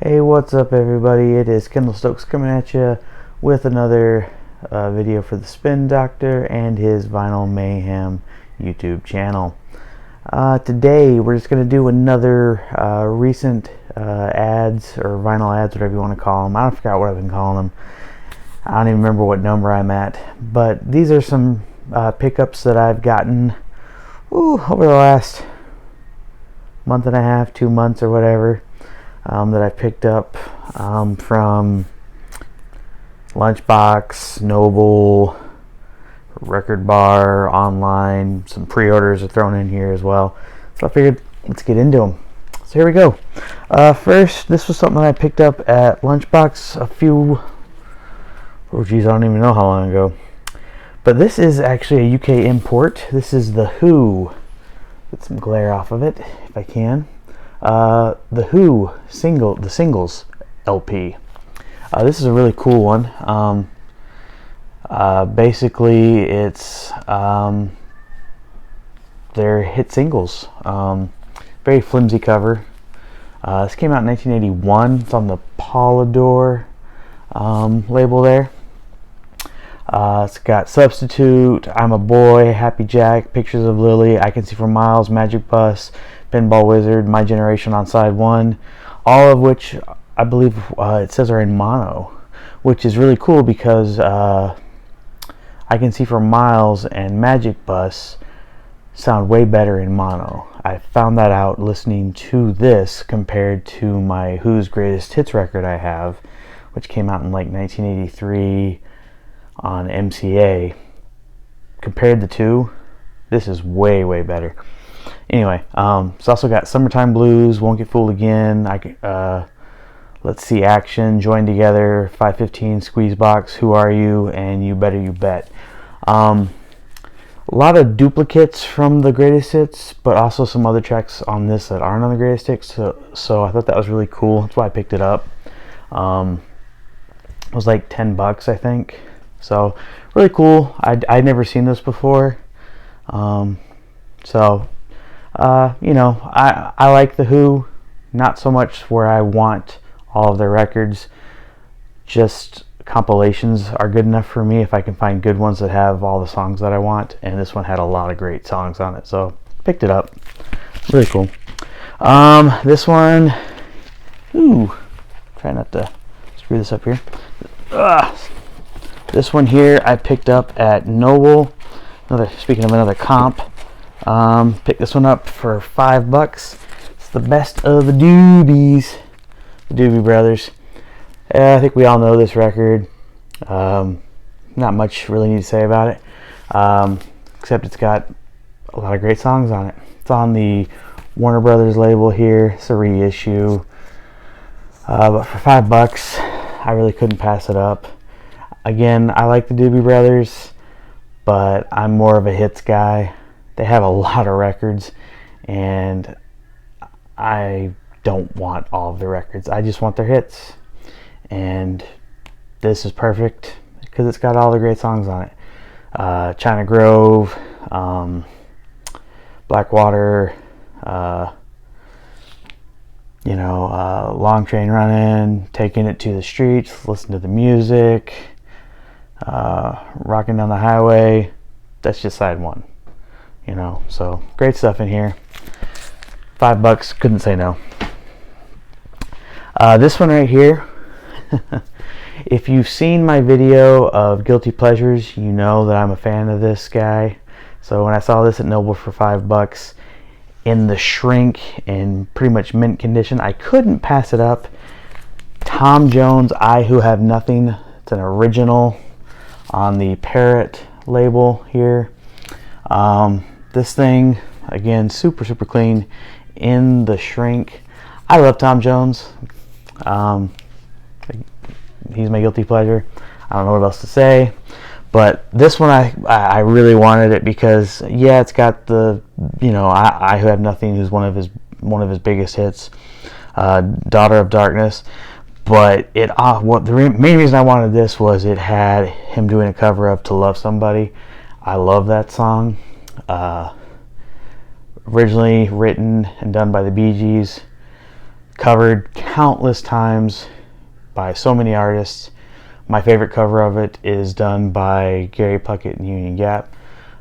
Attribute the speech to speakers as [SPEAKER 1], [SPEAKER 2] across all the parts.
[SPEAKER 1] Hey, what's up everybody? It is Kendall Stokes coming at you with another video for the Spin Doctor and his Vinyl Mayhem YouTube channel. Today we're just going to do another recent ads, or vinyl ads, whatever you want to call them. I forgot what I've been calling them. I don't even remember what number I'm at. But these are some pickups that I've gotten over the last month and a half, 2 months or whatever. That I picked up from Lunchbox, Noble, Record Bar, online. Some pre-orders are thrown in here as well. So I figured let's get into them. So here we go. First, this was something I picked up at Lunchbox I don't even know how long ago. But this is actually a UK import. This is the Who. Get some glare off of it if I can. The Who the singles LP. This is a really cool one. Basically, it's their hit singles. Very flimsy cover. This came out in 1981. It's on the Polydor label there. It's got Substitute, I'm a Boy, Happy Jack, Pictures of Lily, I Can See for Miles, Magic Bus, Pinball Wizard, My Generation on side 1, all of which I believe it says are in mono, which is really cool because I Can See for Miles and Magic Bus sound way better in mono. I found that out listening to this compared to my Who's Greatest Hits record I have, which came out in like 1983 on MCA. Compared the two, this is way better. Anyway, it's also got Summertime Blues, Won't Get Fooled Again, Let's See Action, Join Together, 515, Squeezebox, Who Are You, and You Better You Bet. A lot of duplicates from the greatest hits, but also some other tracks on this that aren't on the greatest hits, so I thought that was really cool. That's why I picked it up. It was like $10, I think. So really cool. I'd never seen this before. You know, I like the Who, not so much where I want all of their records. Just compilations are good enough for me if I can find good ones that have all the songs that I want, and this one had a lot of great songs on it, so picked it up. Really cool. This one, try not to screw this up here. This one here I picked up at Noble. Speaking of another comp, picked this one up for $5. It's the Best of the Doobies, the Doobie Brothers. I think we all know this record. Not much really need to say about it, except it's got a lot of great songs on it. It's on the Warner Brothers label here. It's a reissue, but for $5, I really couldn't pass it up. Again, I like the Doobie Brothers, but I'm more of a hits guy. They have a lot of records, and I don't want all of their records. I just want their hits, and this is perfect because it's got all the great songs on it. China Grove, Blackwater, Long Train Running, Taking It to the Streets, Listen to the Music, Rocking Down the Highway. That's just side 1, so great stuff in here. $5, couldn't say no. This one right here, if you've seen my video of Guilty Pleasures, you know that I'm a fan of this guy. So when I saw this at Noble for $5 in the shrink in pretty much mint condition, I couldn't pass it up. Tom Jones, I Who Have Nothing. It's an original on the Parrot label here. This thing, again, super clean in the shrink. I love Tom Jones. He's my guilty pleasure. I don't know what else to say, but this one I really wanted it because it's got the I Who Have Nothing, who's one of his biggest hits, Daughter of Darkness. But the main reason I wanted this was it had him doing a cover of To Love Somebody. I love that song. Originally written and done by the Bee Gees. covered countless times by so many artists. My favorite cover of it is done by Gary Puckett and Union Gap.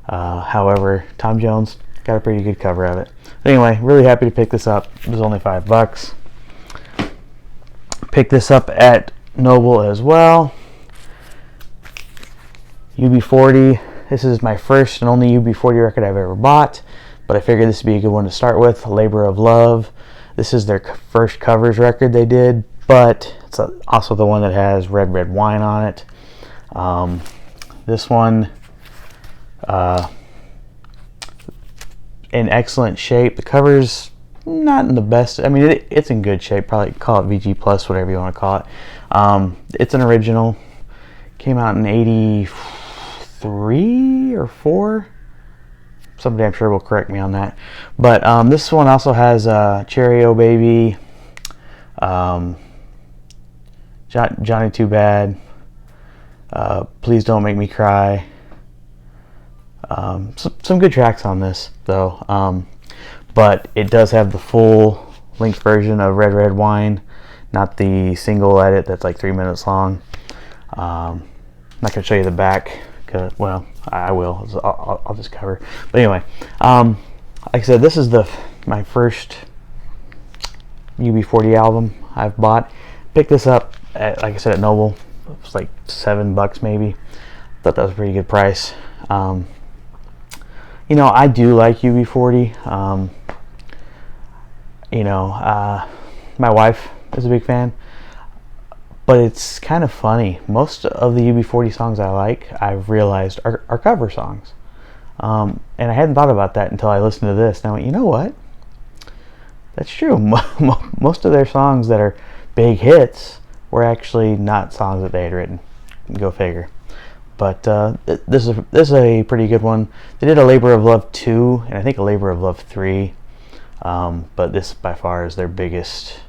[SPEAKER 1] However, Tom Jones got a pretty good cover of it. But anyway, really happy to pick this up. It was only $5. Picked this up at Noble as well. UB40. This is my first and only UB40 record I've ever bought, but I figured this would be a good one to start with. Labor of Love. This is their first covers record they did, but it's also the one that has Red Red Wine on it. This one, in excellent shape. The cover's not in the best. I mean, it's in good shape. Probably call it VG Plus, whatever you want to call it. It's an original. Came out in '83 or '4. Somebody I'm sure will correct me on that. But this one also has Cherry O Baby, Johnny Too Bad, Please Don't Make Me Cry. Some good tracks on this though. But it does have the full length version of Red Red Wine, not the single edit that's like 3 minutes long. I'm not going to show you the back, because, well, I will. I'll just cover. But anyway, like I said, this is my first UB40 album I've bought. Picked this up at, like I said, at Noble. It was like $7 maybe. Thought that was a pretty good price. You know, I do like UB40. My wife is a big fan. But it's kind of funny. Most of the UB40 songs I like, I've realized, are cover songs. And I hadn't thought about that until I listened to this. And I went, you know what? That's true. Most of their songs that are big hits were actually not songs that they had written. Go figure. But this is a pretty good one. They did a Labor of Love 2, and I think a Labor of Love 3. But this by far is their biggest,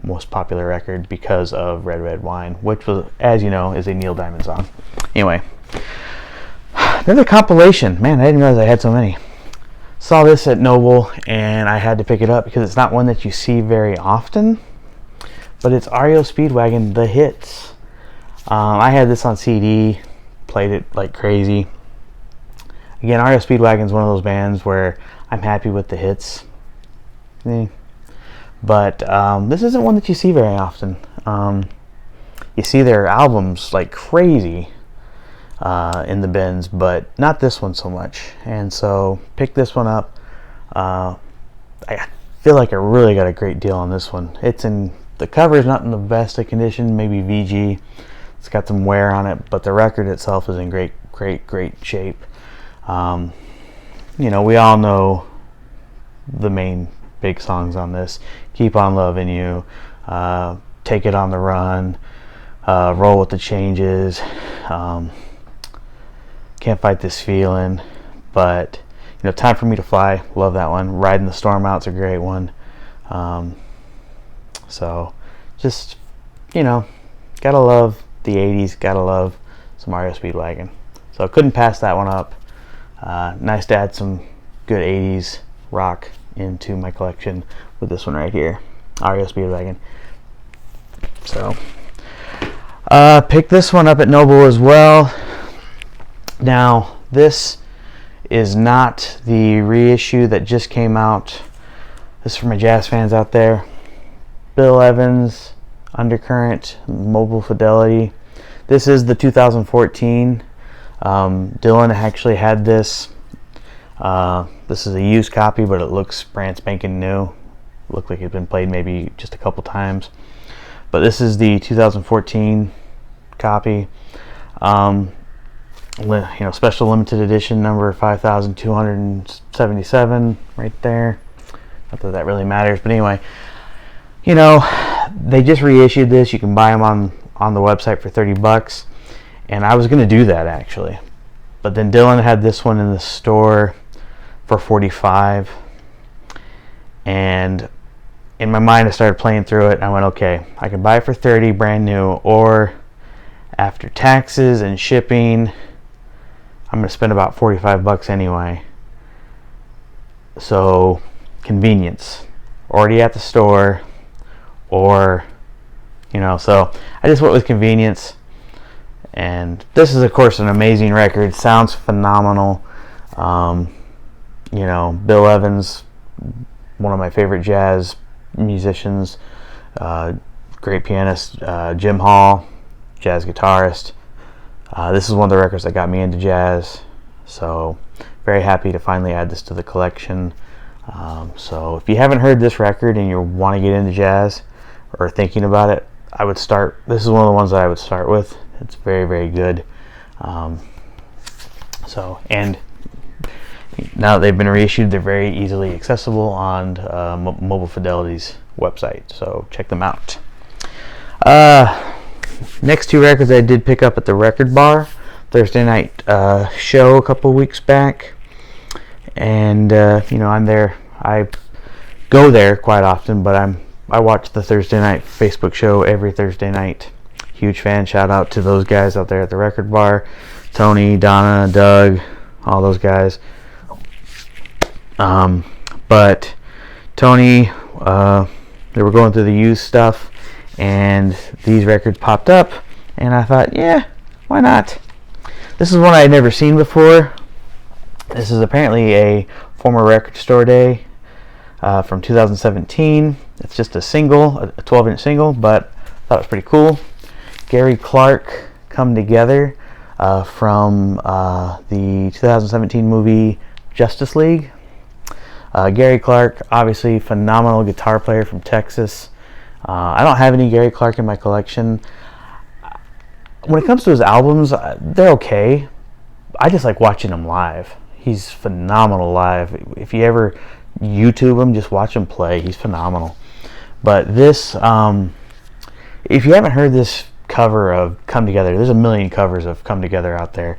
[SPEAKER 1] most popular record because of Red Red Wine, which was, as you know, is a Neil Diamond song. Anyway, another compilation. Man, I didn't realize I had so many. Saw this at Noble and I had to pick it up because it's not one that you see very often, but it's REO Speedwagon The Hits. I had this on CD, played it like crazy. Again, REO Speedwagon is one of those bands where I'm happy with the hits. But this isn't one that you see very often. You see their albums like crazy in the bins, but not this one so much. And so picked this one up. I feel like I really got a great deal on this one. The cover is not in the best of condition, maybe VG. It's got some wear on it, but the record itself is in great shape. We all know the main big songs on this: Keep on Loving You, Take It on the Run, Roll with the Changes, Can't Fight This Feeling. But Time for Me to Fly, love that one. Riding the Storm Out's a great one. So just gotta love the 80s, gotta love some REO Speedwagon. So couldn't pass that one up. Nice to add some good 80s rock into my collection with this one right here, REO Speedwagon. So picked this one up at Noble as well. Now this is not the reissue that just came out. This is for my jazz fans out there. Bill Evans, Undercurrent, Mobile Fidelity. This is the 2014. Dylan actually had this. This is a used copy, but it looks brand spanking new. Looked like it's been played maybe just a couple times. But this is the 2014 copy. Special limited edition number 5277 right there. Not that that really matters, but anyway, they just reissued this. You can buy them on the website for $30, and I was going to do that actually, but then Dylan had this one in the store for $45, and in my mind I started playing through it and I went, okay, I can buy it for $30 brand new, or after taxes and shipping I'm going to spend about $45 anyway. So convenience. already at the store, or so I just went with convenience. And this is, of course, an amazing record. Sounds phenomenal. Bill Evans, one of my favorite jazz musicians, great pianist. Jim Hall, jazz guitarist. This is one of the records that got me into jazz, so very happy to finally add this to the collection. So if you haven't heard this record and you want to get into jazz or thinking about it, this is one of the ones that I would start with. It's very, very good. And now that they've been reissued, they're very easily accessible on Mobile Fidelity's website, so check them out. Next two records I did pick up at the Record Bar Thursday night show a couple weeks back, and I'm there. I go there quite often, but I watch the Thursday night Facebook show every Thursday night. Huge fan. Shout out to those guys out there at the Record Bar, Tony, Donna, Doug, all those guys. But Tony, they were going through the used stuff, and these records popped up, and I thought, yeah, why not? This is one I had never seen before. This is apparently a former Record Store Day from 2017. It's just a single, a 12-inch single, but I thought it was pretty cool. Gary Clark, Come Together, from the 2017 movie Justice League. Gary Clark, obviously phenomenal guitar player from Texas. I don't have any Gary Clark in my collection. When it comes to his albums, they're okay. I just like watching him live. He's phenomenal live. If you ever YouTube him, just watch him play. He's phenomenal. But this, if you haven't heard this cover of Come Together, there's a million covers of Come Together out there.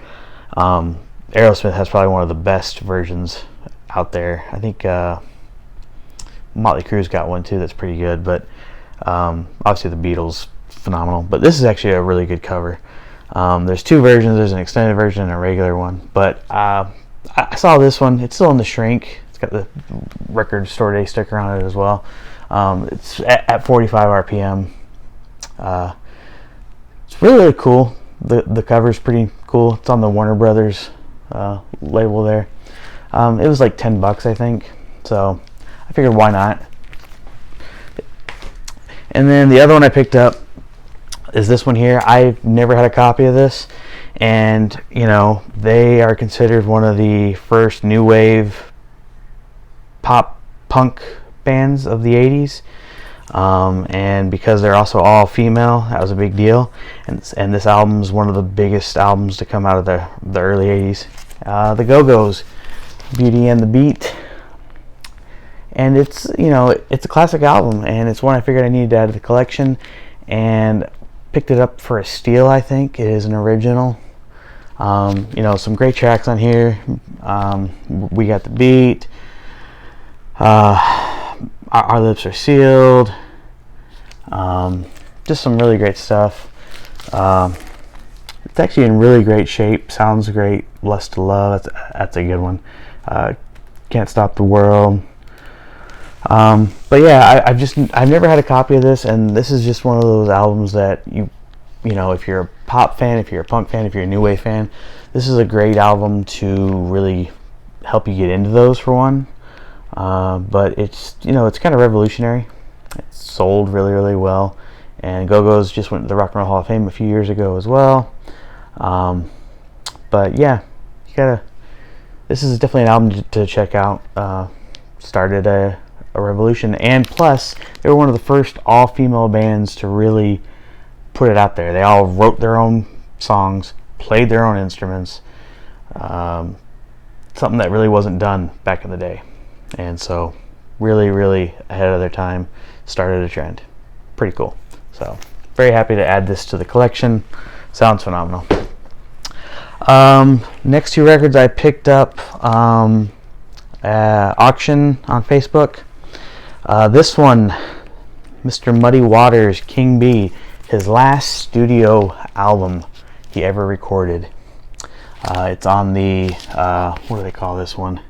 [SPEAKER 1] Aerosmith has probably one of the best versions out there. I think Motley Crue's got one too that's pretty good, but obviously the Beatles, phenomenal. But this is actually a really good cover. There's two versions. There's an extended version and a regular one, but I saw this one. It's still in the shrink. It's got the Record Store Day sticker on it as well. It's at 45 RPM. It's really, really cool. The cover's pretty cool. It's on the Warner Brothers label there. It was like $10, I think. So I figured, why not? And then the other one I picked up is this one here. I've never had a copy of this, and they are considered one of the first new wave pop punk bands of the 80s. And because they're also all female, that was a big deal. And this album is one of the biggest albums to come out of the early 80s. The Go-Go's, Beauty and the Beat. And it's a classic album, and it's one I figured I needed to add to the collection, and picked it up for a steal. I think it is an original. Some great tracks on here. We Got the Beat. Our Lips Are Sealed. Just some really great stuff. It's actually in really great shape. Sounds great. Lust to Love. That's a good one. Can't Stop the World. But yeah, I've never had a copy of this, and this is just one of those albums that if you're a pop fan, if you're a punk fan, if you're a new wave fan, this is a great album to really help you get into those, for one. But it's it's kind of revolutionary. It's sold really, really well, and Go-Go's just went to the Rock and Roll Hall of Fame a few years ago as well. But yeah, this is definitely an album to check out. Started a revolution, and plus they were one of the first all-female bands to really put it out there. They all wrote their own songs, played their own instruments, something that really wasn't done back in the day, and so really, really ahead of their time, started a trend. Pretty cool. So very happy to add this to the collection. Sounds phenomenal. Next two records I picked up auction on Facebook. This one, Mr. Muddy Waters, King B, his last studio album he ever recorded. It's on the what do they call this one?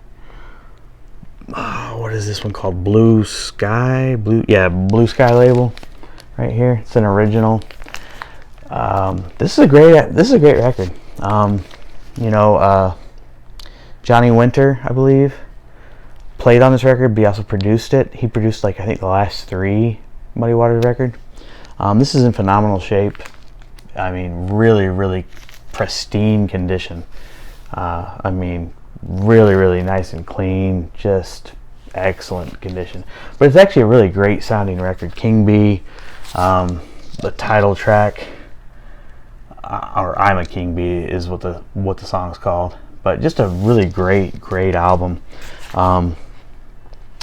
[SPEAKER 1] what is this one called? Blue Sky? Blue Sky label right here. It's an original. This is a great record. Johnny Winter, I believe, played on this record, but he also produced it. He produced, like, I think the last 3 Muddy Waters record. This is in phenomenal shape. I mean, really, really pristine condition. I mean, really, really nice and clean. Just excellent condition. But it's actually a really great sounding record. King Bee, the title track, or I'm a King Bee is what the song's called. But just a really great album.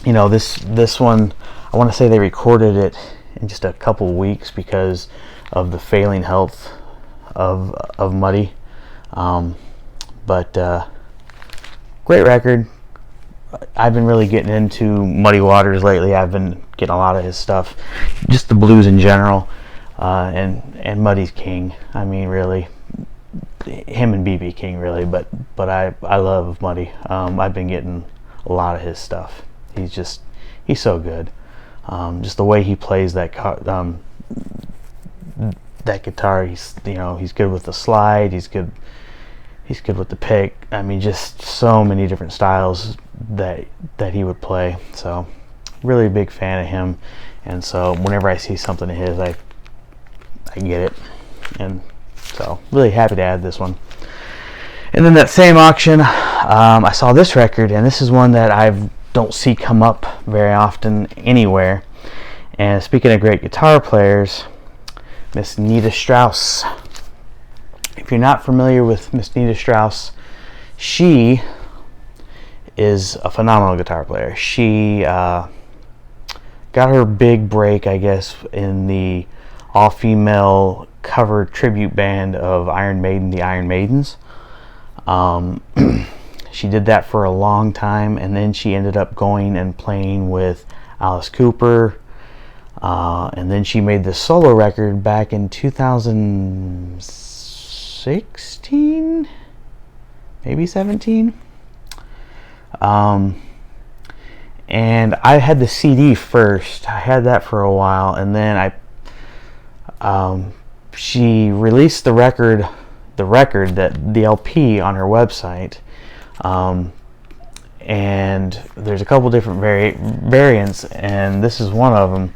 [SPEAKER 1] This one, I want to say they recorded it in just a couple weeks because of the failing health of Muddy. Great record. I've been really getting into Muddy Waters lately. I've been getting a lot of his stuff, just the blues in general, and Muddy's king. I mean, really, him and B.B. King, really. But I love Muddy. I've been getting a lot of his stuff. He's so good. Just the way he plays that guitar. He's good with the slide. He's good with the pick. I mean, just so many different styles that he would play. So, really a big fan of him. And so, whenever I see something of his, I get it. And so, really happy to add this one. And then that same auction, I saw this record, and this is one that I don't see come up very often anywhere. And speaking of great guitar players, Miss Nita Strauss. If you're not familiar with Miss Nita Strauss, she is a phenomenal guitar player. She got her big break, I guess, in the all-female cover tribute band of Iron Maiden, the Iron Maidens. She did that for a long time, and then she ended up going and playing with Alice Cooper, and then she made this solo record back in 2016, maybe 17. And I had the CD first. I had that for a while, and then she released the record, that the LP on her website. And there's a couple different variants, and this is one of them.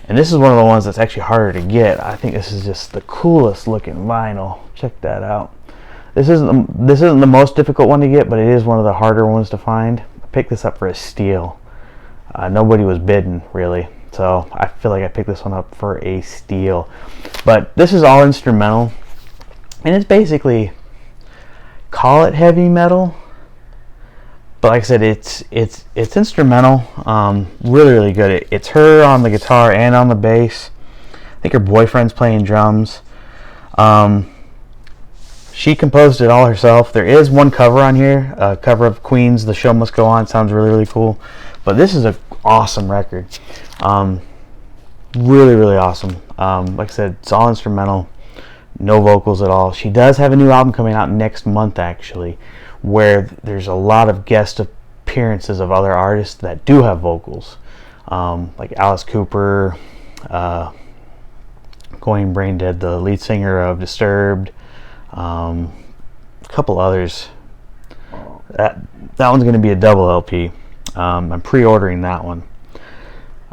[SPEAKER 1] And this is one of the ones that's actually harder to get. I think this is just the coolest looking vinyl. Check that out. This isn't the most difficult one to get, but it is one of the harder ones to find. I picked this up for a steal. Nobody was bidding, really. So I feel like I picked this one up for a steal. But this is all instrumental. And it's basically, call it heavy metal. But like I said, it's instrumental. Really, really good. It's her on the guitar and on the bass. I think her boyfriend's playing drums. She composed it all herself. There is one cover on here, a cover of Queen's "The Show Must Go On." Sounds really, really cool. But this is an awesome record. Really, really awesome. Like I said, it's all instrumental. No vocals at all. She does have a new album coming out next month, actually, where there's a lot of guest appearances of other artists that do have vocals, like Alice Cooper, going brain dead, the lead singer of Disturbed, a couple others. That one's going to be a double LP. I'm pre-ordering that one.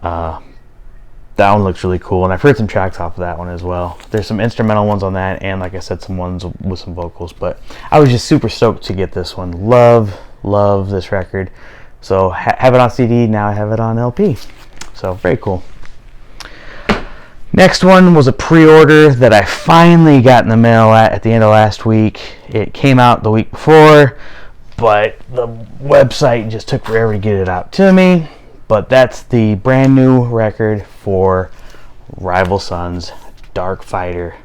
[SPEAKER 1] That one looks really cool, and I've heard some tracks off of that one as well. There's some instrumental ones on that, and like I said, some ones with some vocals. But I was just super stoked to get this one. Love this record. So have it on CD, now I have it on LP. So very cool. Next one was a pre-order that I finally got in the mail at the end of last week. It came out the week before, but the website just took forever to get it out to me. But that's the brand new record for Rival Sons, Dark Fighter.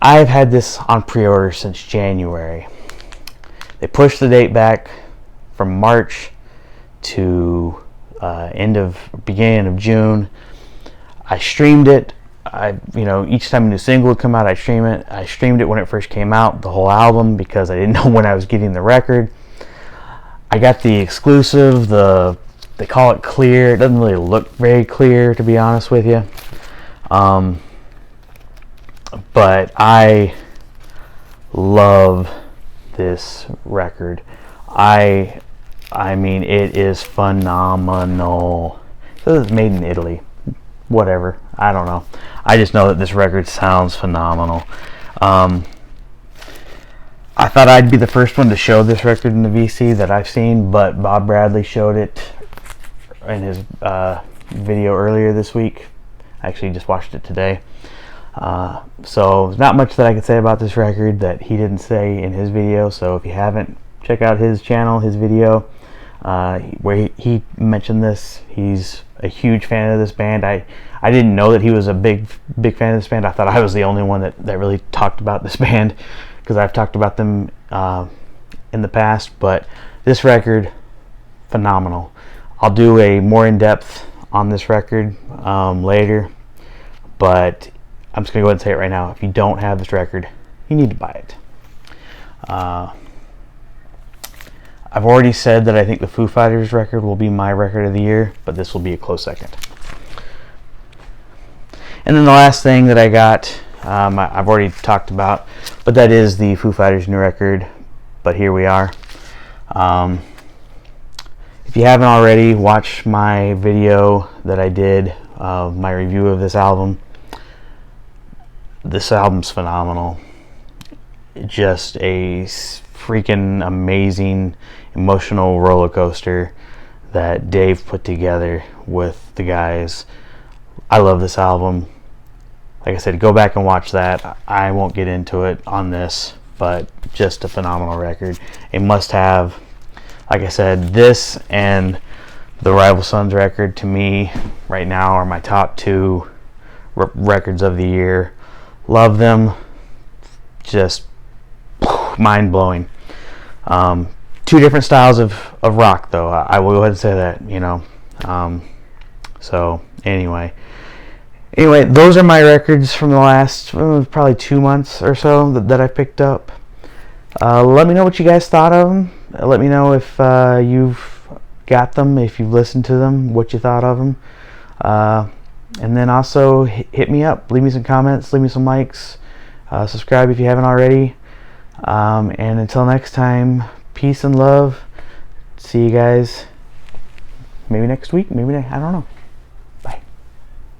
[SPEAKER 1] I've had this on pre-order since January. They pushed the date back from March to beginning of June. I streamed it. Each time a new single would come out, I'd stream it. I streamed it when it first came out, the whole album, because I didn't know when I was getting the record. I got the exclusive. They call it clear. It doesn't really look very clear, to be honest with you. But I love this record. I mean, it is phenomenal. So it's made in Italy. Whatever. I don't know. I just know that this record sounds phenomenal. I thought I'd be the first one to show this record in the VC that I've seen, but Bob Bradley showed it in his video earlier this week. I actually just watched it today. So there's not much that I could say about this record that he didn't say in his video. So if you haven't, check out his channel, his video, where he mentioned this. He's a huge fan of this band. I didn't know that he was a big fan of this band. I thought I was the only one that really talked about this band, because I've talked about them in the past. But this record, phenomenal. I'll do a more in-depth on this record later, but I'm just going to go ahead and say it right now. If you don't have this record, you need to buy it. I've already said that I think the Foo Fighters record will be my record of the year, but this will be a close second. And then the last thing that I got, I've already talked about, but that is the Foo Fighters new record. But here we are. If you haven't already, watch my video that I did, my review of this album. This album's phenomenal. Just a freaking amazing emotional roller coaster that Dave put together with the guys. I love this album. Like I said, go back and watch that. I won't get into it on this, but just a phenomenal record. A must-have. Like I said, this and the Rival Sons record, to me, right now, are my top two records of the year. Love them. Just mind-blowing. Two different styles of rock, though. I will go ahead and say that, you know. So, anyway, those are my records from the last probably 2 months or so that I picked up. Let me know what you guys thought of them. Let me know if you've got them, if you've listened to them, what you thought of them. And then also hit me up. Leave me some comments. Leave me some likes. Subscribe if you haven't already. And until next time, peace and love. See you guys maybe next week. Maybe I don't know.